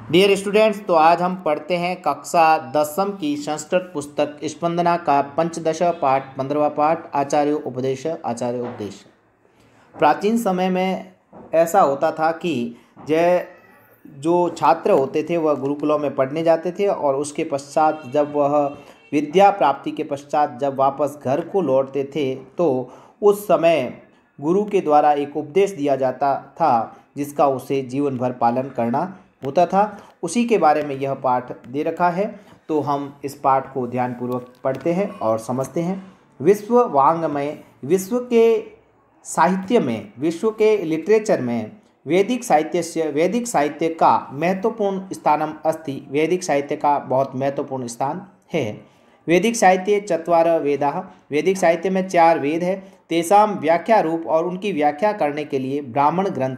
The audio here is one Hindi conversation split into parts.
डियर स्टूडेंट्स, तो आज हम पढ़ते हैं कक्षा 10वीं की संस्कृत पुस्तक स्पंदना का पंचदश पाठ 15वां पाठ आचार्य उपदेश। प्राचीन समय में ऐसा होता था कि जय जो छात्र होते थे वह गुरुकुलों में पढ़ने जाते थे और उसके पश्चात जब वह विद्या प्राप्ति के पश्चात जब वापस घर को लौटते थे तो उस समय गुरु के द्वारा एक उपदेश दिया जाता था जिसका उसे जीवन भर पालन करना होता था। उसी के बारे में यह पाठ दे रखा है, तो हम इस पाठ को ध्यानपूर्वक पढ़ते हैं और समझते हैं। विश्व वाङ्मय, विश्व के साहित्य में, विश्व के लिटरेचर में वैदिक साहित्य का महत्वपूर्ण स्थानम अस्ति। वैदिक साहित्य का बहुत महत्वपूर्ण स्थान है। वैदिक साहित्य चत्वार वेदाः, वैदिक साहित्य में 4 वेद है। तेसाम व्याख्या रूप, और उनकी व्याख्या करने के लिए ब्राह्मण ग्रंथ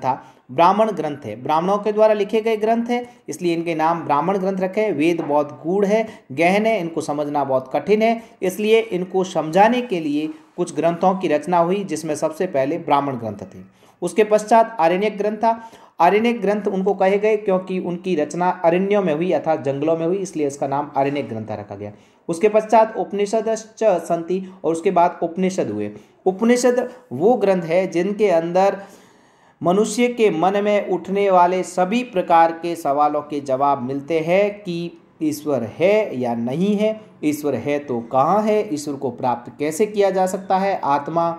है, ब्राह्मणों के द्वारा लिखे गए ग्रंथ है, इसलिए इनके नाम ब्राह्मण ग्रंथ रखे हैं। वेद बहुत गूढ़ है, गहन है, इनको समझना बहुत कठिन है, इसलिए इनको समझाने के लिए कुछ ग्रंथों की रचना हुई, जिसमें सबसे पहले ब्राह्मण ग्रंथ थे। उसके पश्चात आरण्यक ग्रंथ था। आरण्यक ग्रंथ उनको कहे गए क्योंकि उनकी रचना अरण्यों में हुई अर्थात जंगलों में हुई, इसलिए इसका नाम आरण्यक ग्रंथ रखा गया। उसके पश्चात उपनिषदश्च सन्ति, और उसके बाद उपनिषद हुए। उपनिषद वो ग्रंथ है जिनके अंदर मनुष्य के मन में उठने वाले सभी प्रकार के सवालों के जवाब मिलते हैं कि ईश्वर है या नहीं है, ईश्वर है तो कहाँ है, ईश्वर को प्राप्त कैसे किया जा सकता है, आत्मा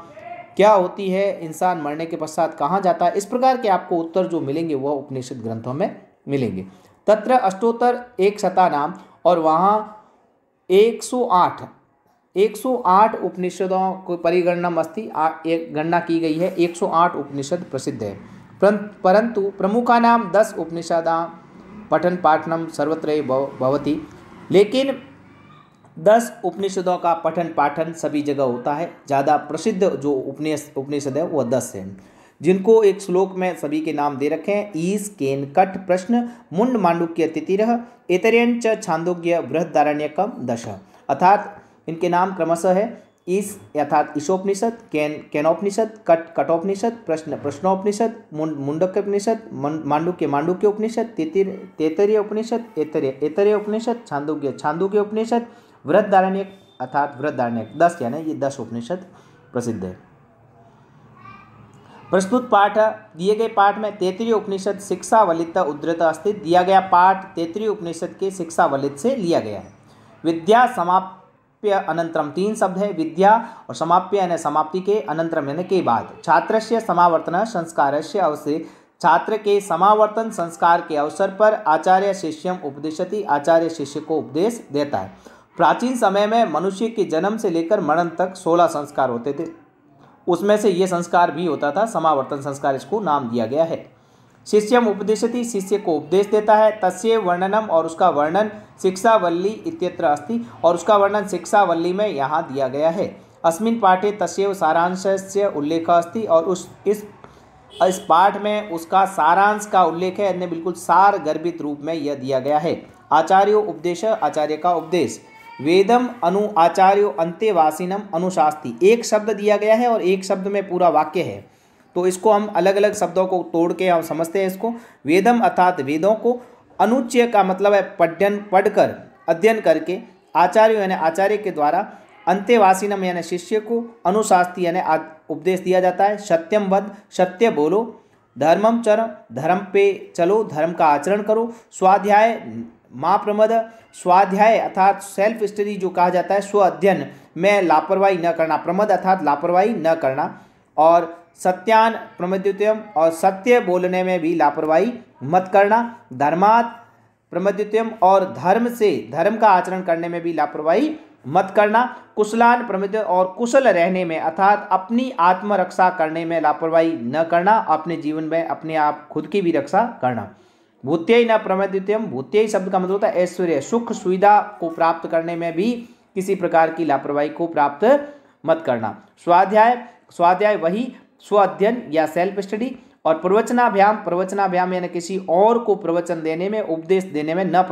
क्या होती है, इंसान मरने के पश्चात कहाँ जाता है। इस प्रकार के आपको उत्तर जो मिलेंगे वह उपनिषद ग्रंथों में मिलेंगे। तत्र अष्टोत्तर 100 नाम, और वहाँ 108 उपनिषदों को परिगणनम अस्ति, एक गणना की गई है। 108 उपनिषद प्रसिद्ध है, परंतु प्रमुखानाम 10 उपनिषदां पठन पाठनम सर्वत्र भवति। लेकिन 10 उपनिषदों का पठन पाठन सभी जगह होता है। ज़्यादा प्रसिद्ध जो उपनिषद है वह 10 हैं, जिनको एक श्लोक में सभी के नाम दे रखे हैं। ईश, केन, कट, प्रश्न, मुंड, मांडुक्य, तितिरः, ऐतरेयञ्च, छांदोग्य, बृहदारण्यकम 10। अर्थात इनके नाम क्रमशः है ईश अर्थात ईशोपनिषद, केनोपनिषद, कटोपनिषद, प्रश्नोपनिषद, मुंडकोपनिषद, मांडुक्य उपनिषद, तैत्तिरीय उपनिषद, ऐतरेय उपनिषद, छांदोग्य उपनिषद, बृहदारण्यक अर्थात बृहदारण्यक 10, यानी ये 10 उपनिषद प्रसिद्ध है। प्रस्तुत पाठ, दिए गए पाठ में तैत्तिरीय उपनिषद शिक्षावलित उद्धृत अस्ति। दिया गया पाठ तैत्तिरीय उपनिषद के शिक्षावलित से लिया गया है। विद्या समाप्य अनंतरम, 3 शब्द है, विद्या और समाप्य यानी समाप्ति के, अनंतरम यानी के बाद। छात्रस्य समावर्तन संस्कारस्य अवसरे, छात्र के समावर्तन संस्कार के अवसर पर आचार्य शिष्यम उपदिशति, आचार्य शिष्य को उपदेश देता है। प्राचीन समय में मनुष्य के जन्म से लेकर मरण तक 16 संस्कार होते थे, उसमें से ये संस्कार भी होता था, समावर्तन संस्कार इसको नाम दिया गया है। शिष्यम उपदिशति, शिष्य को उपदेश देता है। तस्य वर्णनम, और उसका वर्णन शिक्षावल्ली इत्यत्र अस्ति, और उसका वर्णन शिक्षावल्ली में यहाँ दिया गया है। अस्मिन् पाठे तस्यैव सारांशस्य उल्लेख अस्ति, और इस पाठ में उसका सारांश का उल्लेख है, यानी बिल्कुल सार गर्भित रूप में यह दिया गया है। आचार्यो उपदेश, आचार्य का उपदेश। वेदम अनु आचार्यो अंतेवासिनम अनुशास्ति, एक शब्द दिया गया है और एक शब्द में पूरा वाक्य है, तो इसको हम अलग अलग शब्दों को तोड़ के हम समझते हैं इसको। वेदम अर्थात वेदों को, अनुच्य का मतलब है पढ़कर अध्ययन करके, आचार्य यानी आचार्य के द्वारा, अंतेवासिनम यानी शिष्य को, अनुशास्ति यानी उपदेश दिया जाता है। सत्यम वद, सत्य बोलो। धर्मम चर, धर्म पे चलो, धर्म का आचरण करो। स्वाध्याय माँ प्रमद, स्वाध्याय अर्थात सेल्फ स्टडी जो कहा जाता है, स्व अध्ययन में लापरवाही न करना, प्रमद अर्थात लापरवाही न करना। और सत्यान प्रमद्युत्यम, और सत्य बोलने में भी लापरवाही मत करना। धर्मात् प्रमद्युत्यम, और धर्म का आचरण करने में भी लापरवाही मत करना। कुशलान प्रमद्य, और कुशल रहने में अर्थात अपनी आत्मरक्षा करने में लापरवाही न करना, अपने जीवन में अपने आप खुद की भी रक्षा करना। भूत्यय न प्रमद्युत्यम, भूत्यय शब्द का मतलब होता है ऐश्वर्य, सुख सुविधा को प्राप्त करने में भी किसी प्रकार की लापरवाही को प्राप्त मत करना। स्वाध्याय वही स्व अध्ययन या सेल्फ स्टडी। और प्रवचनाभ्याम यानी किसी और को प्रवचन देने में, उपदेश देने में न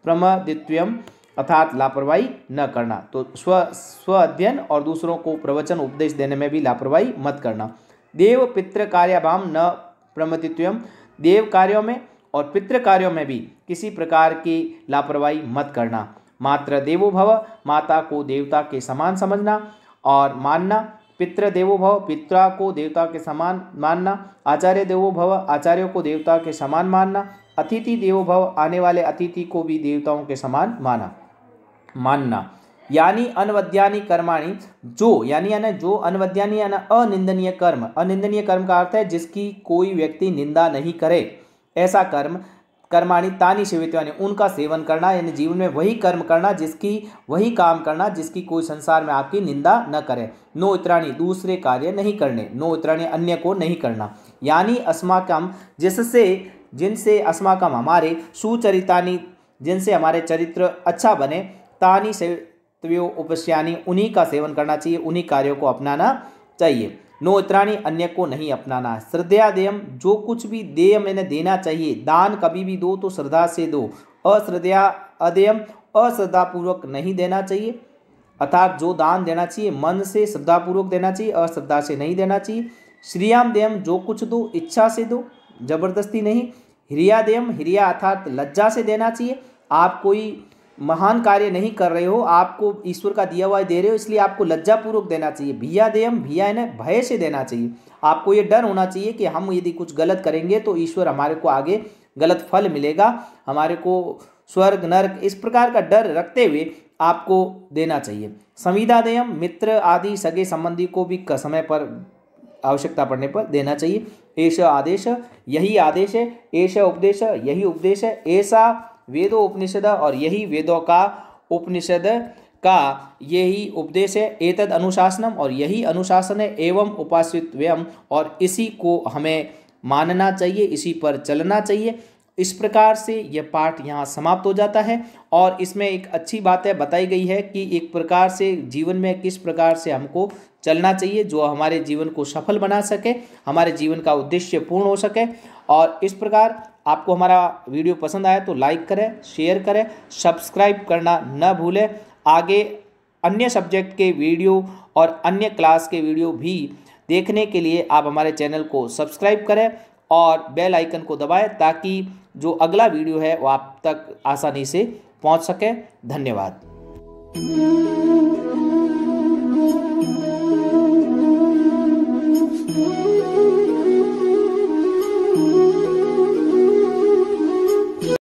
प्रमदित्वम अर्थात लापरवाही न करना। तो स्व अध्ययन और दूसरों को प्रवचन उपदेश देने में भी लापरवाही मत करना। देव पितृ कार्याभाम न प्रमदित्वम, देव कार्यों में और पितृ कार्यों में भी किसी प्रकार की लापरवाही मत करना। मातृ देवो भव, माता को देवता के समान समझना और मानना। पितृ देवो भव, पिता को देवता के समान मानना। आचार्य देवो भव, आचार्यों को देवता के समान मानना। अतिथि देवो भव, आने वाले अतिथि को भी देवताओं के समान मानना। यानी अनवद्यानि कर्माणि, जो अनवद्यानि यानी अनिंदनीय कर्म। अनिंदनीय कर्म का अर्थ है जिसकी कोई व्यक्ति निंदा नहीं करे, ऐसा कर्माणि तानि सेवित्वानि, उनका सेवन करना, यानी जीवन में वही कर्म करना, वही काम करना जिसकी कोई संसार में आपकी निंदा न करे। नो इतराणि, दूसरे कार्य नहीं करने। नो इतराणि, अन्य को नहीं करना। यानी अस्माकम, जिनसे अस्माकम हमारे, सुचरितानि, जिनसे हमारे चरित्र अच्छा बने, तानि सेव्यो उपस्यानि, उन्हीं का सेवन करना चाहिए, उन्हीं कार्यों को अपनाना चाहिए। नो इतराणि, अन्य को नहीं अपनाना। श्रद्धया देयम, जो कुछ भी देय मैंने देना चाहिए, दान कभी भी दो तो श्रद्धा से दो। अश्रद्धया अदेयम, अश्रद्धापूर्वक नहीं देना चाहिए, अर्थात जो दान देना चाहिए मन से श्रद्धापूर्वक देना चाहिए, अश्रद्धा से नहीं देना चाहिए। श्रियाम देयम, जो कुछ दो इच्छा से दो, जबरदस्ती नहीं। हिरिया देयम, हिरिया अर्थात लज्जा से देना चाहिए। आप कोई महान कार्य नहीं कर रहे हो, आपको ईश्वर का दिया हुआ दे रहे हो, इसलिए आपको लज्जापूर्वक देना चाहिए। भिया देयम, भिया यानी भय से देना चाहिए। आपको ये डर होना चाहिए कि हम यदि कुछ गलत करेंगे तो ईश्वर हमारे को आगे गलत फल मिलेगा, हमारे को स्वर्ग नरक, इस प्रकार का डर रखते हुए आपको देना चाहिए। संविदा देयम, मित्र आदि सगे संबंधी को भी समय पर आवश्यकता पड़ने पर देना चाहिए। एष आदेश, यही आदेश है। एष उपदेश, यही उपदेश है। ऐसा वेदों उपनिषद, और यही वेदों का उपनिषद का यही उपदेश है। एतद अनुशासनम, और यही अनुशासन है। एवं उपासितव्यम, और इसी को हमें मानना चाहिए, इसी पर चलना चाहिए। इस प्रकार से यह पाठ यहाँ समाप्त हो जाता है और इसमें एक अच्छी बात है बताई गई है कि एक प्रकार से जीवन में किस प्रकार से हमको चलना चाहिए जो हमारे जीवन को सफल बना सके, हमारे जीवन का उद्देश्य पूर्ण हो सके। और इस प्रकार आपको हमारा वीडियो पसंद आया तो लाइक करें, शेयर करें, सब्सक्राइब करना न भूलें। आगे अन्य सब्जेक्ट के वीडियो और अन्य क्लास के वीडियो भी देखने के लिए आप हमारे चैनल को सब्सक्राइब करें और बेल आइकन को दबाएं ताकि जो अगला वीडियो है वो आप तक आसानी से पहुंच सके। धन्यवाद।